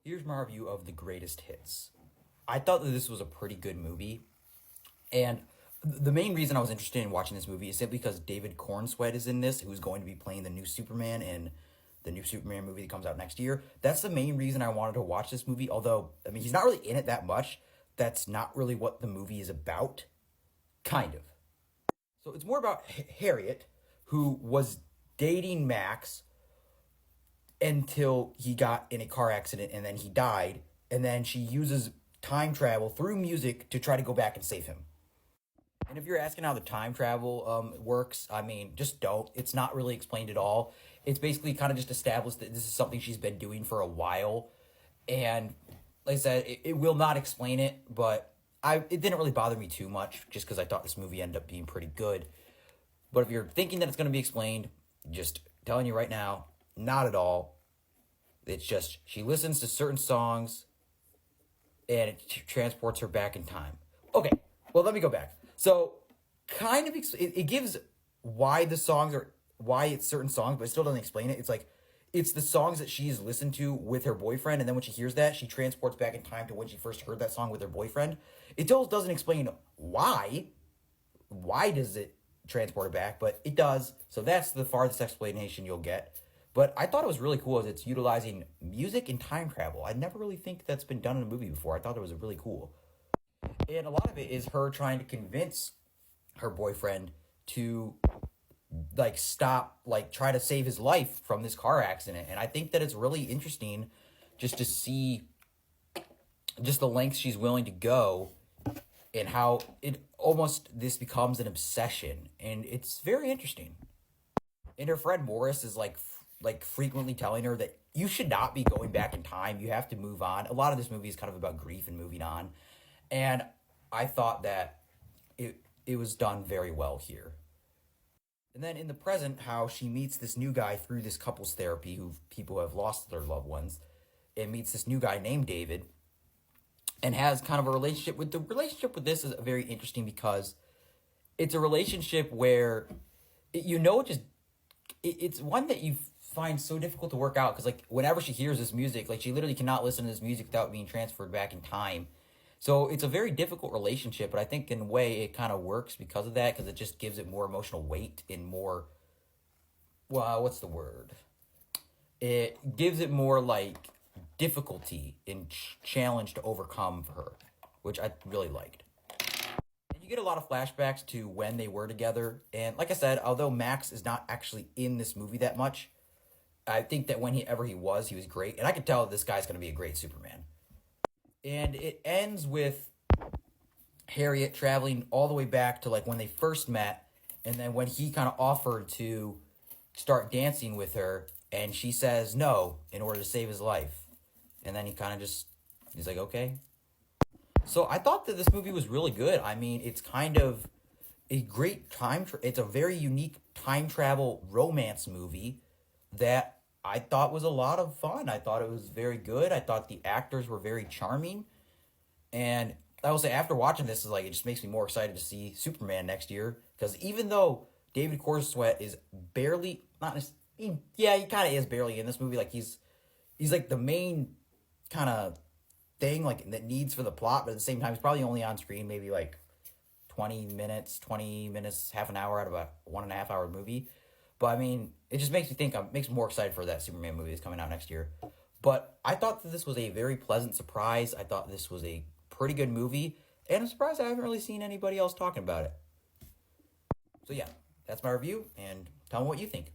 Here's my review of The Greatest Hits. I thought that this was a pretty good movie, and the main reason I was interested in watching this movie is simply because David Cornsweet is in this, who's going to be playing the new Superman in the new Superman movie that comes out next year. That's the main reason I wanted to watch this movie, although, I mean, he's not really in it that much. That's not really what the movie is about. Kind of. So it's more about Harriet, who was dating Max until he got in a car accident and then he died. And then she uses time travel through music to try to go back and save him. And if you're asking how the time travel works, I mean, just don't. It's not really explained at all. It's basically kind of just established that this is something she's been doing for a while. And like I said, it will not explain it, but it didn't really bother me too much just because I thought this movie ended up being pretty good. But if you're thinking that it's going to be explained, just telling you right now, not at all. It's just she listens to certain songs and it transports her back in time. Okay, well, let me go back. So, kind of, it gives why the songs are, why it's certain songs, but it still doesn't explain it. It's like, it's the songs that she's listened to with her boyfriend, and then when she hears that, she transports back in time to when she first heard that song with her boyfriend. It still doesn't explain why. Why does it transport her back? But it does, so that's the farthest explanation you'll get. But I thought it was really cool as it's utilizing music and time travel. I never really think that's been done in a movie before. I thought it was really cool. And a lot of it is her trying to convince her boyfriend to like stop, like try to save his life from this car accident. And I think that it's really interesting just to see just the lengths she's willing to go and how it almost this becomes an obsession. And it's very interesting. And her friend Morris is like frequently telling her that you should not be going back in time. You have to move on. A lot of this movie is kind of about grief and moving on. And I thought that it was done very well here. And then in the present, how she meets this new guy through this couples therapy who people have lost their loved ones, and meets this new guy named David, and has kind of a relationship with the relationship with this is very interesting because it's a relationship where it's one that you find so difficult to work out because like whenever she hears this music, like she literally cannot listen to this music without being transferred back in time. So it's a very difficult relationship, but I think in a way it kind of works because of that, because it just gives it more emotional weight and more, well, what's the word? It gives it more like difficulty and challenge to overcome for her, which I really liked. And you get a lot of flashbacks to when they were together. And like I said, although Max is not actually in this movie that much, I think that whenever he was great. And I could tell this guy's going to be a great Superman. And it ends with Harriet traveling all the way back to like when they first met, and then when he kind of offered to start dancing with her, and she says no in order to save his life. And then he's like, okay. So I thought that this movie was really good. I mean, it's kind of a great it's a very unique time travel romance movie that I thought was a lot of fun. I thought it was very good. I thought the actors were very charming. And I will say, after watching this, is like it just makes me more excited to see Superman next year. Because even though David Cornsweet is barely yeah, he kind of is barely in this movie. Like he's like the main kind of thing like that needs for the plot, but at the same time, he's probably only on screen maybe like 20 minutes, half an hour out of a 1.5 hour movie. But I mean, it just makes makes me more excited for that Superman movie that's coming out next year. But I thought that this was a very pleasant surprise. I thought this was a pretty good movie, and I'm surprised I haven't really seen anybody else talking about it. So yeah, that's my review, and tell me what you think.